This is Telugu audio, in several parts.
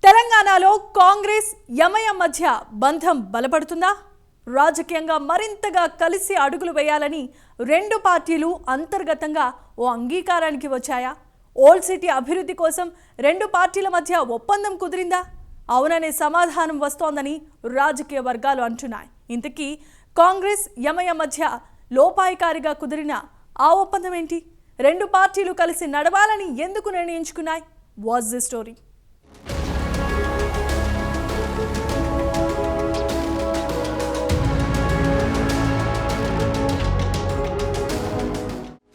తెలంగాణలో కాంగ్రెస్ ఎంఐఎం మధ్య బంధం బలపడుతుందా? రాజకీయంగా మరింతగా కలిసి అడుగులు వేయాలని రెండు పార్టీలు అంతర్గతంగా ఓ అంగీకారానికి వచ్చాయా? ఓల్డ్ సిటీ అభివృద్ధి కోసం రెండు పార్టీల మధ్య ఒప్పందం కుదిరిందా? అవుననే సమాధానం వస్తోందని రాజకీయ వర్గాలు అంటున్నాయి. ఇంతకీ కాంగ్రెస్ ఎంఐఎం మధ్య లోపాయికారిగా కుదిరిన ఆ ఒప్పందం ఏంటి? రెండు పార్టీలు కలిసి నడవాలని ఎందుకు నిర్ణయించుకున్నాయి? What's the story?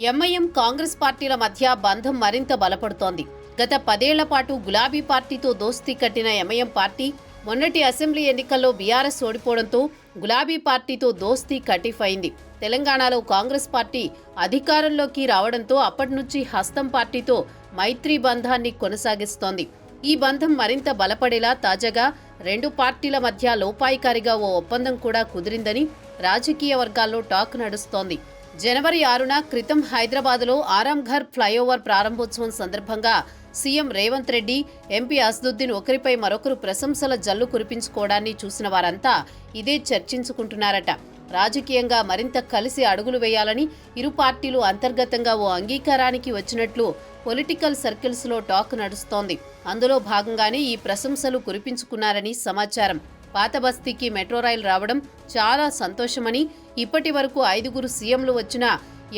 MIM Congress పార్టీల మధ్య బంధం మరింత బలపడుతోంది. గత 10 ఏళ్ల పాటు గులాబీ పార్టీతో దోస్తీ కట్టిన ఎంఐఎం పార్టీ మొన్నటి అసెంబ్లీ ఎన్నికల్లో బీఆర్ఎస్ ఓడిపోవడంతో గులాబీ పార్టీతో దోస్తీ కటిఫైంది. తెలంగాణలో కాంగ్రెస్ పార్టీ అధికారంలోకి రావడంతో అప్పటి నుంచి హస్తం పార్టీతో మైత్రి బంధాన్ని కొనసాగిస్తోంది. ఈ బంధం మరింత బలపడేలా తాజాగా రెండు పార్టీల మధ్య లోపాయికారిగా ఓ ఒప్పందం కూడా కుదిరిందని రాజకీయ వర్గాల్లో టాక్ నడుస్తోంది. జనవరి 6న క్రితం హైదరాబాద్లో ఆరాంఘర్ ఫ్లైఓవర్ ప్రారంభోత్సవం సందర్భంగా సీఎం రేవంత్ రెడ్డి, ఎంపీ అసదుద్దీన్ ఒకరిపై మరొకరు ప్రశంసల జల్లు కురిపించుకోవడాన్ని చూసిన వారంతా ఇదే చర్చించుకుంటున్నారట. రాజకీయంగా మరింత కలిసి అడుగులు వేయాలని ఇరు పార్టీలు అంతర్గతంగా ఓ అంగీకారానికి వచ్చినట్లు పొలిటికల్ సర్కిల్స్లో టాక్ నడుస్తోంది. అందులో భాగంగానే ఈ ప్రశంసలు కురిపించుకున్నారని సమాచారం. పాత బస్తీకి మెట్రో రైలు రావడం చాలా సంతోషమని, ఇప్పటి వరకు 5 సీఎంలు వచ్చినా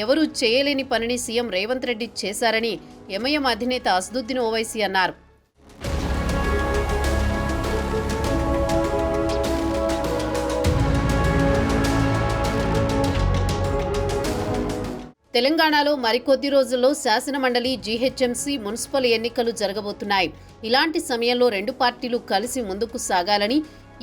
ఎవరూ చేయలేని పనిని సీఎం రేవంత్ రెడ్డి చేశారని ఎంఐఎం అధినేత అసదుద్దీన్ ఓవైసీ అన్నారు. తెలంగాణలో మరికొద్ది రోజుల్లో శాసనమండలి, జీహెచ్ఎంసీ, మున్సిపల్ ఎన్నికలు జరగబోతున్నాయి. ఇలాంటి సమయంలో రెండు పార్టీలు కలిసి ముందుకు సాగాలని,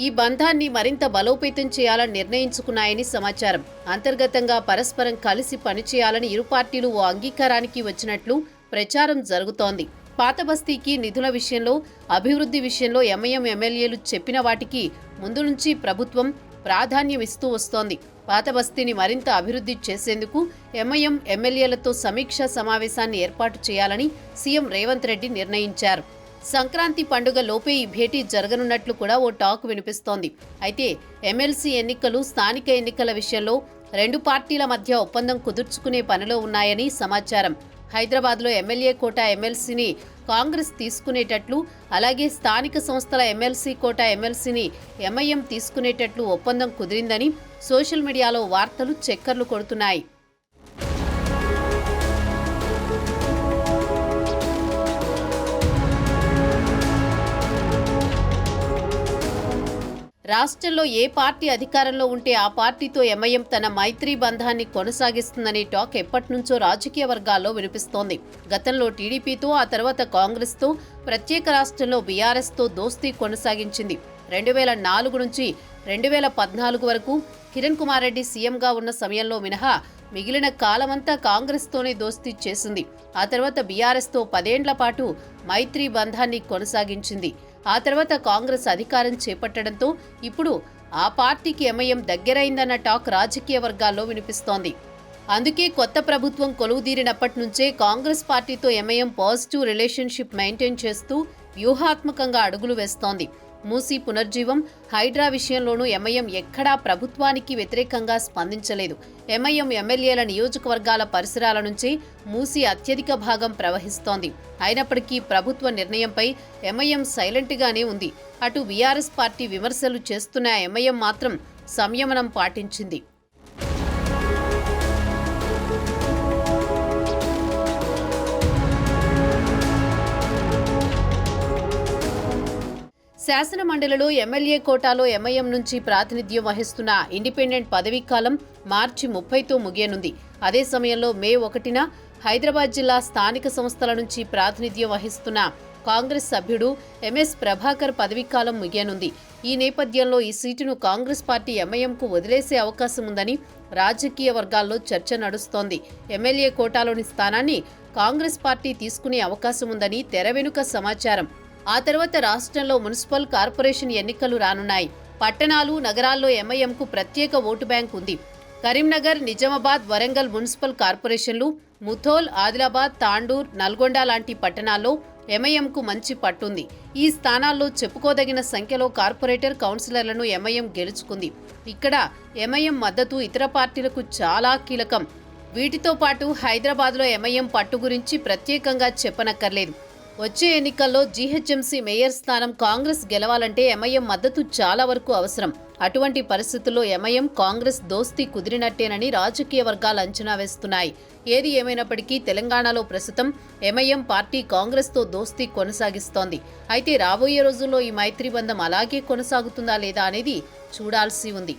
ఈ బంధాన్ని మరింత బలోపేతం చేయాలని నిర్ణయించుకున్నాయని సమాచారం. అంతర్గతంగా పరస్పరం కలిసి పనిచేయాలని ఇరు పార్టీలు ఓ అంగీకారానికి వచ్చినట్లు ప్రచారం జరుగుతోంది. పాత బస్తీకి నిధుల విషయంలో, అభివృద్ధి విషయంలో ఎంఐఎం ఎమ్మెల్యేలు చెప్పిన వాటికి ముందు నుంచి ప్రభుత్వం ప్రాధాన్యం ఇస్తూ వస్తోంది. పాత బస్తీని మరింత అభివృద్ధి చేసేందుకు ఎంఐఎం ఎమ్మెల్యేలతో సమీక్షా సమావేశాన్ని ఏర్పాటు చేయాలని సీఎం రేవంత్ రెడ్డి నిర్ణయించారు. సంక్రాంతి పండుగ లోపే ఈ భేటీ జరగనున్నట్లు కూడా ఓ టాక్ వినిపిస్తోంది. అయితే ఎమ్మెల్సీ ఎన్నికలు, స్థానిక ఎన్నికల విషయంలో రెండు పార్టీల మధ్య ఒప్పందం కుదుర్చుకునే పనిలో ఉన్నాయని సమాచారం. హైదరాబాద్లో ఎమ్మెల్యే కోటా ఎమ్మెల్సీని కాంగ్రెస్ తీసుకునేటట్లు, అలాగే స్థానిక సంస్థల ఎమ్మెల్సీ కోటా ఎమ్మెల్సీని ఎంఐఎం తీసుకునేటట్లు ఒప్పందం కుదిరిందని సోషల్ మీడియాలో వార్తలు చక్కర్లు కొడుతున్నాయి. రాష్ట్రంలో ఏ పార్టీ అధికారంలో ఉంటే ఆ పార్టీతో ఎంఐఎం తన మైత్రి బంధాన్ని కొనసాగిస్తుందనే టాక్ ఎప్పటినుంచో రాజకీయ వర్గాల్లో వినిపిస్తోంది. గతంలో టీడీపీతో, ఆ తర్వాత కాంగ్రెస్తో, ప్రత్యేక రాష్ట్రంలో బీఆర్ఎస్తో దోస్తీ కొనసాగించింది. 2004 నుంచి 2014 వరకు కిరణ్ కుమార్ రెడ్డి సీఎంగా ఉన్న సమయంలో మినహా మిగిలిన కాలమంతా కాంగ్రెస్తోనే దోస్తీ చేసింది. ఆ తర్వాత బీఆర్ఎస్తో 10 ఏళ్ల పాటు మైత్రి బంధాన్ని కొనసాగించింది. ఆ తర్వాత కాంగ్రెస్ అధికారం చేపట్టడంతో ఇప్పుడు ఆ పార్టీకి ఎంఐఎం దగ్గరైందన్న టాక్ రాజకీయ వర్గాల్లో వినిపిస్తోంది. అందుకే కొత్త ప్రభుత్వం కొలువుదీరినప్పటి నుంచే కాంగ్రెస్ పార్టీతో ఎంఐఎం పాజిటివ్ రిలేషన్షిప్ మెయింటైన్ చేస్తూ వ్యూహాత్మకంగా అడుగులు వేస్తోంది. మూసీ పునర్జీవం, హైడ్రా విషయంలోనూ ఎంఐఎం ఎక్కడా ప్రభుత్వానికి వ్యతిరేకంగా స్పందించలేదు. ఎంఐఎం ఎమ్మెల్యేల నియోజకవర్గాల పరిసరాల నుంచి మూసీ అత్యధిక భాగం ప్రవహిస్తోంది. అయినప్పటికీ ప్రభుత్వ నిర్ణయంపై ఎంఐఎం సైలెంట్గానే ఉంది. అటు బీఆర్ఎస్ పార్టీ విమర్శలు చేస్తున్న ఎంఐఎం మాత్రం సంయమనం పాటించింది. శాసన మండలిలో ఎమ్మెల్యే కోటాలో ఎంఐఎం నుంచి ప్రాతినిధ్యం వహిస్తున్న ఇండిపెండెంట్ పదవీకాలం మార్చి 30తో ముగియనుంది. అదే సమయంలో మే 1న హైదరాబాద్ జిల్లా స్థానిక సంస్థల నుంచి ప్రాతినిధ్యం వహిస్తున్న కాంగ్రెస్ సభ్యుడు ఎంఎస్ ప్రభాకర్ పదవీకాలం ముగియనుంది. ఈ నేపథ్యంలో ఈ సీటును కాంగ్రెస్ పార్టీ ఎంఐఎంకు వదిలేసే అవకాశం ఉందని రాజకీయ వర్గాల్లో చర్చ నడుస్తోంది. ఎమ్మెల్యే కోటాలోని స్థానాన్ని కాంగ్రెస్ పార్టీ తీసుకునే అవకాశం ఉందని తెర వెనుక సమాచారం. ఆ తర్వాత రాష్ట్రంలో మున్సిపల్, కార్పొరేషన్ ఎన్నికలు రానున్నాయి. పట్టణాలు, నగరాల్లో ఎంఐఎంకు ప్రత్యేక ఓటు బ్యాంక్ ఉంది. కరీంనగర్, నిజామాబాద్, వరంగల్ మున్సిపల్ కార్పొరేషన్లు, ముథోల్, ఆదిలాబాద్, తాండూర్, నల్గొండ లాంటి పట్టణాల్లో ఎంఐఎంకు మంచి పట్టుంది. ఈ స్థానాల్లో చెప్పుకోదగిన సంఖ్యలో కార్పొరేటర్ కౌన్సిలర్లను ఎంఐఎం గెలుచుకుంది. ఇక్కడ ఎంఐఎం మద్దతు ఇతర పార్టీలకు చాలా కీలకం. వీటితో పాటు హైదరాబాద్లో ఎంఐఎం పట్టు గురించి ప్రత్యేకంగా చెప్పనక్కర్లేదు. వచ్చే ఎన్నికల్లో జీహెచ్ఎంసీ మేయర్ స్థానం కాంగ్రెస్ గెలవాలంటే ఎంఐఎం మద్దతు చాలా వరకు అవసరం. అటువంటి పరిస్థితుల్లో ఎంఐఎం కాంగ్రెస్ దోస్తీ కుదిరినట్టేనని రాజకీయ వర్గాలు అంచనా వేస్తున్నాయి. ఏది ఏమైనప్పటికీ తెలంగాణలో ప్రస్తుతం ఎంఐఎం పార్టీ కాంగ్రెస్తో దోస్తీ కొనసాగిస్తోంది. అయితే రాబోయే రోజుల్లో ఈ మైత్రి బంధం అలాగే కొనసాగుతుందా లేదా అనేది చూడాల్సి ఉంది.